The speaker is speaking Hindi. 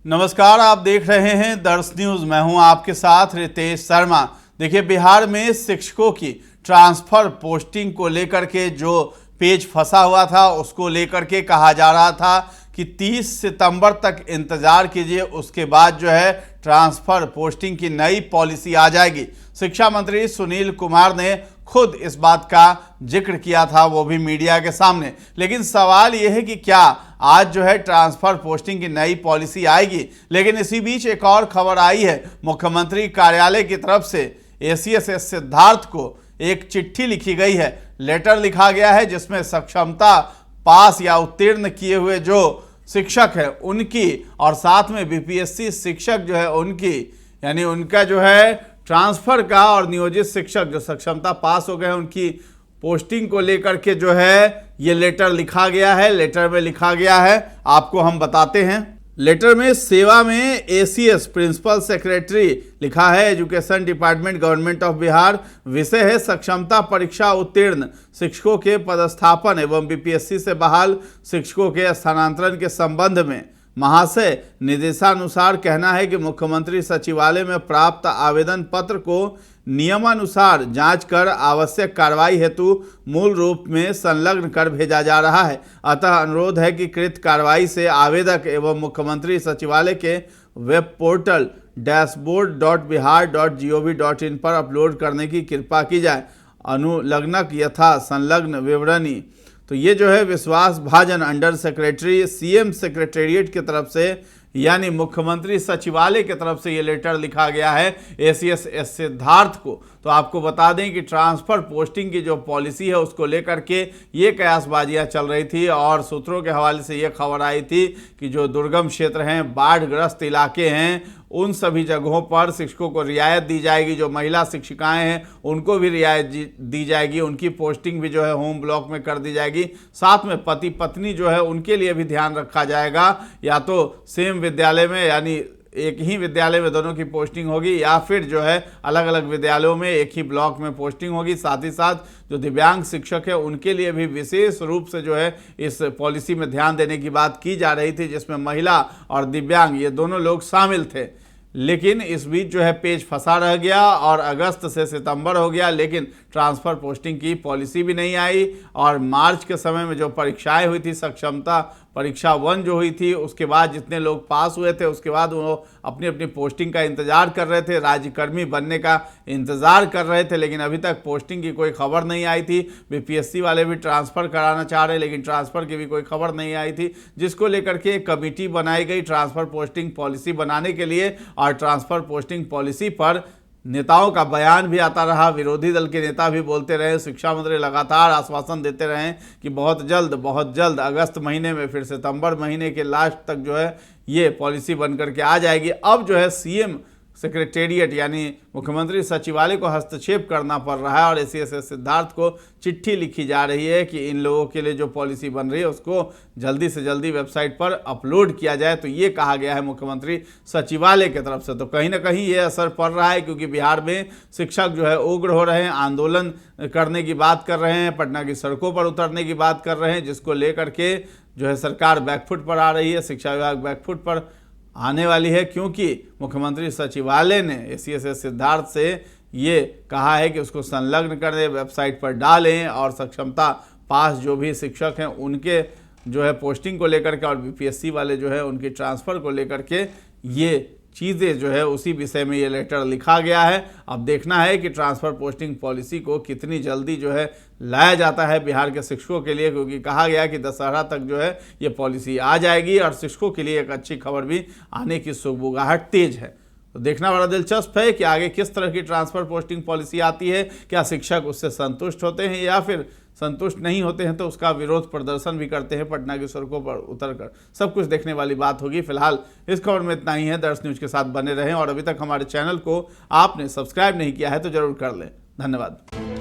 नमस्कार, आप देख रहे हैं दर्श न्यूज। मैं हूं आपके साथ रितेश शर्मा। देखिए, बिहार में शिक्षकों की ट्रांसफर पोस्टिंग को लेकर के जो पेच फंसा हुआ था, उसको लेकर के कहा जा रहा था कि 30 सितंबर तक इंतजार कीजिए, उसके बाद जो है ट्रांसफर पोस्टिंग की नई पॉलिसी आ जाएगी। शिक्षा मंत्री सुनील कुमार ने खुद इस बात का जिक्र किया था, वो भी मीडिया के सामने। लेकिन सवाल यह है कि क्या आज जो है ट्रांसफर पोस्टिंग की नई पॉलिसी आएगी? लेकिन इसी बीच एक और खबर आई है। मुख्यमंत्री कार्यालय की तरफ से एसीएस सिद्धार्थ को एक चिट्ठी लिखी गई है, लेटर लिखा गया है, जिसमें सक्षमता पास या उत्तीर्ण किए हुए जो शिक्षक है उनकी और साथ में बीपीएससी शिक्षक जो है उनकी, यानी उनका जो है ट्रांसफर का और नियोजित शिक्षक जो सक्षमता पास हो गए हैं उनकी पोस्टिंग को लेकर के जो है ये लेटर लिखा गया है। लेटर में लिखा गया है, आपको हम बताते हैं। लेटर में सेवा में एसीएस प्रिंसिपल सेक्रेटरी लिखा है, education department government of Bihar. विषय है सक्षमता परीक्षा उत्तीर्ण शिक्षकों के पदस्थापन एवं बीपीएससी से बहाल शिक्षकों के स्थानांतरण के संबंध में महाशय निर्देशानुसार कहना है कि मुख्यमंत्री सचिवालय में प्राप्त आवेदन पत्र को नियमानुसार जांच कर आवश्यक कार्रवाई हेतु मूल रूप में संलग्न कर भेजा जा रहा है। अतः अनुरोध है कि कृत कार्रवाई से आवेदक एवं मुख्यमंत्री सचिवालय के वेब पोर्टल dashboard.bihar.gov.in पर अपलोड करने की कृपा की जाए। अनुलग्नक यथा संलग्न विवरणी। तो ये जो है विश्वास भाजन अंडर सेक्रेटरी सीएम सेक्रेटेरिएट की तरफ से, यानी मुख्यमंत्री सचिवालय की तरफ से ये लेटर लिखा गया है एसीएस सिद्धार्थ को। तो आपको बता दें कि ट्रांसफर पोस्टिंग की जो पॉलिसी है उसको लेकर के ये कयासबाजियां चल रही थी और सूत्रों के हवाले से ये खबर आई थी कि जो दुर्गम क्षेत्र हैं, बाढ़ग्रस्त इलाके हैं, उन सभी जगहों पर शिक्षकों को रियायत दी जाएगी। जो महिला शिक्षिकाएं हैं उनको भी रियायत दी जाएगी, उनकी पोस्टिंग भी जो है होम ब्लॉक में कर दी जाएगी। साथ में पति पत्नी जो है उनके लिए भी ध्यान रखा जाएगा, या तो सेम विद्यालय में, यानी एक ही विद्यालय में दोनों की पोस्टिंग होगी, या फिर जो है अलग अलग विद्यालयों में एक ही ब्लॉक में पोस्टिंग होगी। साथ ही साथ जो दिव्यांग शिक्षक है उनके लिए भी विशेष रूप से जो है इस पॉलिसी में ध्यान देने की बात की जा रही थी, जिसमें महिला और दिव्यांग ये दोनों लोग शामिल थे। लेकिन इस बीच जो है पेच फंसा रह गया और अगस्त से सितंबर हो गया, लेकिन ट्रांसफ़र पोस्टिंग की पॉलिसी भी नहीं आई। और मार्च के समय में जो परीक्षाएं हुई थी, सक्षमता परीक्षा 1 जो हुई थी, उसके बाद जितने लोग पास हुए थे उसके बाद वो अपनी अपनी पोस्टिंग का इंतज़ार कर रहे थे, राज्यकर्मी बनने का इंतज़ार कर रहे थे, लेकिन अभी तक पोस्टिंग की कोई खबर नहीं आई थी। बीपीएससी वाले भी ट्रांसफ़र कराना चाह रहे, लेकिन ट्रांसफ़र की भी कोई खबर नहीं आई थी, जिसको लेकर के एक कमेटी बनाई गई ट्रांसफ़र पोस्टिंग पॉलिसी बनाने के लिए। और ट्रांसफ़र पोस्टिंग पॉलिसी पर नेताओं का बयान भी आता रहा, विरोधी दल के नेता भी बोलते रहे, शिक्षा मंत्री लगातार आश्वासन देते रहे कि बहुत जल्द अगस्त महीने में, फिर सितंबर महीने के लास्ट तक जो है ये पॉलिसी बन करके आ जाएगी। अब जो है सीएम सेक्रेटेरिएट यानी मुख्यमंत्री सचिवालय को हस्तक्षेप करना पड़ रहा है और एसीएस सिद्धार्थ को चिट्ठी लिखी जा रही है कि इन लोगों के लिए जो पॉलिसी बन रही है उसको जल्दी से जल्दी वेबसाइट पर अपलोड किया जाए। तो ये कहा गया है मुख्यमंत्री सचिवालय की तरफ से। तो कहीं ना कहीं ये असर पड़ रहा है, क्योंकि बिहार में शिक्षक जो है उग्र हो रहे हैं, आंदोलन करने की बात कर रहे हैं, पटना की सड़कों पर उतरने की बात कर रहे हैं, जिसको लेकर के जो है सरकार बैकफुट पर आ रही है, शिक्षा विभाग बैकफुट पर आने वाली है, क्योंकि मुख्यमंत्री सचिवालय ने एसीएस सिद्धार्थ से ये कहा है कि उसको संलग्न कर दे, वेबसाइट पर डालें और सक्षमता पास जो भी शिक्षक हैं उनके जो है पोस्टिंग को लेकर के और बीपीएससी वाले जो है उनकी ट्रांसफ़र को लेकर के ये चीज़ें जो है उसी विषय में ये लेटर लिखा गया है। अब देखना है कि ट्रांसफ़र पोस्टिंग पॉलिसी को कितनी जल्दी जो है लाया जाता है बिहार के शिक्षकों के लिए, क्योंकि कहा गया कि दशहरा तक जो है ये पॉलिसी आ जाएगी और शिक्षकों के लिए एक अच्छी खबर भी आने की सुगबुगाहट तेज है। तो देखना बड़ा दिलचस्प है कि आगे किस तरह की ट्रांसफ़र पोस्टिंग पॉलिसी आती है। क्या शिक्षक उससे संतुष्ट होते हैं या फिर संतुष्ट नहीं होते हैं तो उसका विरोध प्रदर्शन भी करते हैं पटना की सड़कों पर उतरकर। सब कुछ देखने वाली बात होगी। फिलहाल इस खबर में इतना ही है। दर्श न्यूज के साथ बने रहें और अभी तक हमारे चैनल को आपने सब्सक्राइब नहीं किया है तो जरूर कर लें। धन्यवाद।